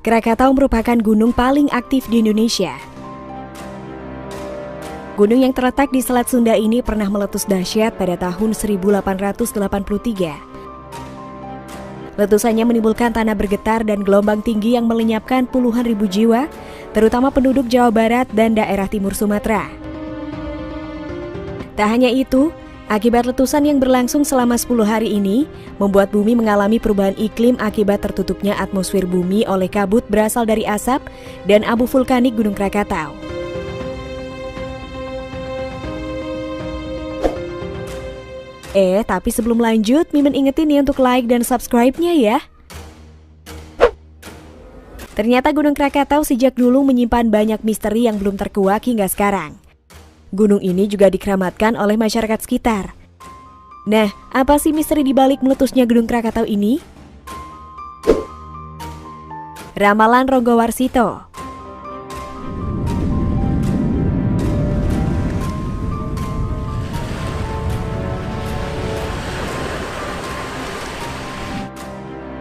Krakatau merupakan gunung paling aktif di Indonesia. Gunung yang terletak di Selat Sunda ini pernah meletus dahsyat pada tahun 1883. Letusannya menimbulkan tanah bergetar dan gelombang tinggi yang melenyapkan puluhan ribu jiwa, terutama penduduk Jawa Barat dan daerah timur Sumatera. Tak hanya itu, akibat letusan yang berlangsung selama 10 hari ini, membuat bumi mengalami perubahan iklim akibat tertutupnya atmosfer bumi oleh kabut berasal dari asap dan abu vulkanik Gunung Krakatau. Tapi sebelum lanjut, Mimin ingetin nih untuk like dan subscribe-nya ya. Ternyata Gunung Krakatau sejak dulu menyimpan banyak misteri yang belum terkuak hingga sekarang. Gunung ini juga dikeramatkan oleh masyarakat sekitar. Nah, apa sih misteri di balik meletusnya Gunung Krakatau ini? Ramalan Ronggowarsito.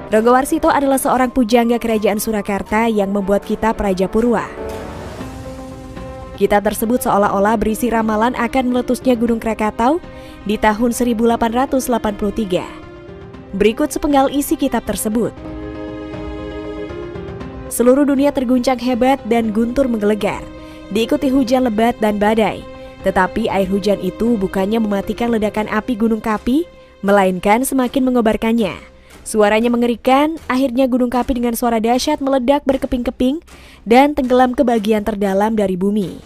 Ronggowarsito adalah seorang pujangga kerajaan Surakarta yang membuat kitab Raja Purwa. Kitab tersebut seolah-olah berisi ramalan akan meletusnya Gunung Krakatau di tahun 1883. Berikut sepenggal isi kitab tersebut. Seluruh dunia terguncang hebat dan guntur menggelegar, diikuti hujan lebat dan badai. Tetapi air hujan itu bukannya mematikan ledakan api Gunung Kapi, melainkan semakin mengobarkannya. Suaranya mengerikan, akhirnya Gunung Kapi dengan suara dahsyat meledak berkeping-keping dan tenggelam ke bagian terdalam dari bumi.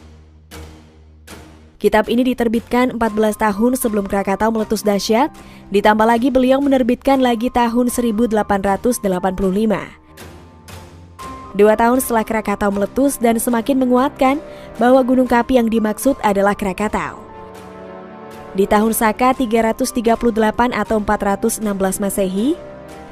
Kitab ini diterbitkan 14 tahun sebelum Krakatau meletus dahsyat, ditambah lagi beliau menerbitkan lagi tahun 1885. 2 tahun setelah Krakatau meletus dan semakin menguatkan bahwa Gunung Kapi yang dimaksud adalah Krakatau. Di tahun Saka 338 atau 416 Masehi,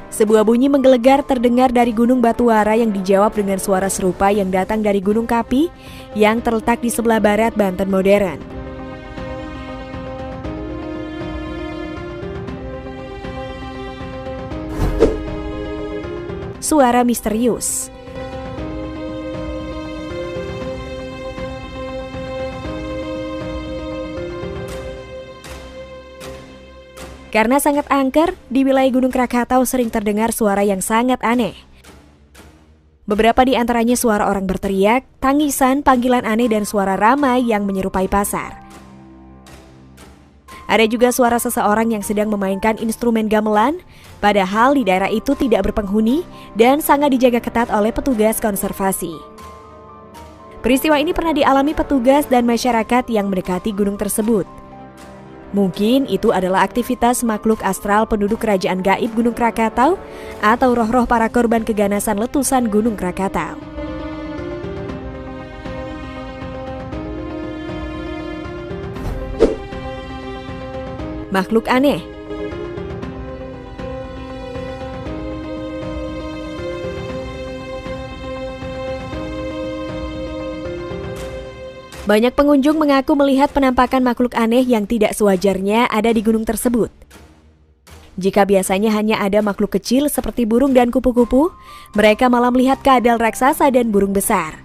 sebuah bunyi menggelegar terdengar dari Gunung Batuara yang dijawab dengan suara serupa yang datang dari Gunung Kapi yang terletak di sebelah barat Banten modern. Suara misterius. Karena sangat angker, di wilayah Gunung Krakatau sering terdengar suara yang sangat aneh. Beberapa di antaranya suara orang berteriak, tangisan, panggilan aneh, dan suara ramai yang menyerupai pasar. Ada juga suara seseorang yang sedang memainkan instrumen gamelan, padahal di daerah itu tidak berpenghuni dan sangat dijaga ketat oleh petugas konservasi. Peristiwa ini pernah dialami petugas dan masyarakat yang mendekati gunung tersebut. Mungkin itu adalah aktivitas makhluk astral penduduk kerajaan gaib Gunung Krakatau atau roh-roh para korban keganasan letusan Gunung Krakatau. Makhluk aneh. Banyak pengunjung mengaku melihat penampakan makhluk aneh yang tidak sewajarnya ada di gunung tersebut. Jika biasanya hanya ada makhluk kecil seperti burung dan kupu-kupu, mereka malah melihat kadal raksasa dan burung besar.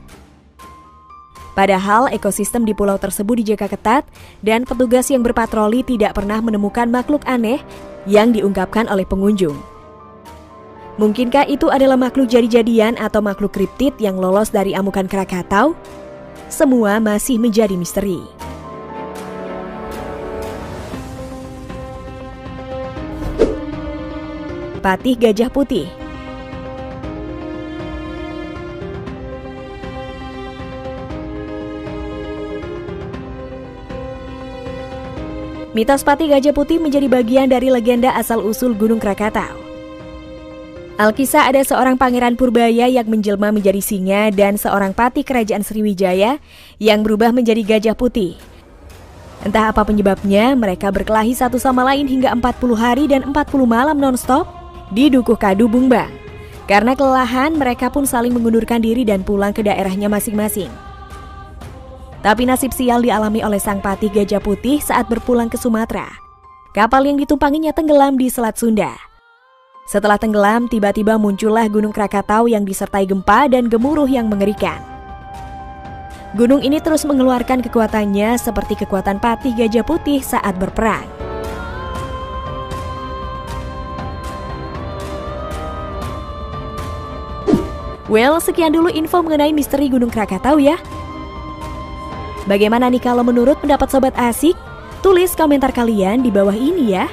Padahal ekosistem di pulau tersebut dijaga ketat dan petugas yang berpatroli tidak pernah menemukan makhluk aneh yang diungkapkan oleh pengunjung. Mungkinkah itu adalah makhluk jadi-jadian atau makhluk kriptid yang lolos dari amukan Krakatau? Semua masih menjadi misteri. Patih Gajah Putih. Mitos Patih Gajah Putih menjadi bagian dari legenda asal-usul Gunung Krakatau. Alkisah ada seorang pangeran Purbaya yang menjelma menjadi singa dan seorang patih kerajaan Sriwijaya yang berubah menjadi gajah putih. Entah apa penyebabnya, mereka berkelahi satu sama lain hingga 40 hari dan 40 malam non-stop di Dukuh Kadu Bungbang. Karena kelelahan, mereka pun saling mengundurkan diri dan pulang ke daerahnya masing-masing. Tapi nasib sial dialami oleh sang patih Gajah Putih saat berpulang ke Sumatera. Kapal yang ditumpanginya tenggelam di Selat Sunda. Setelah tenggelam, tiba-tiba muncullah Gunung Krakatau yang disertai gempa dan gemuruh yang mengerikan. Gunung ini terus mengeluarkan kekuatannya seperti kekuatan patih gajah putih saat berperang. Well, sekian dulu info mengenai misteri Gunung Krakatau ya. Bagaimana nih kalau menurut pendapat Sobat Asik? Tulis komentar kalian di bawah ini ya.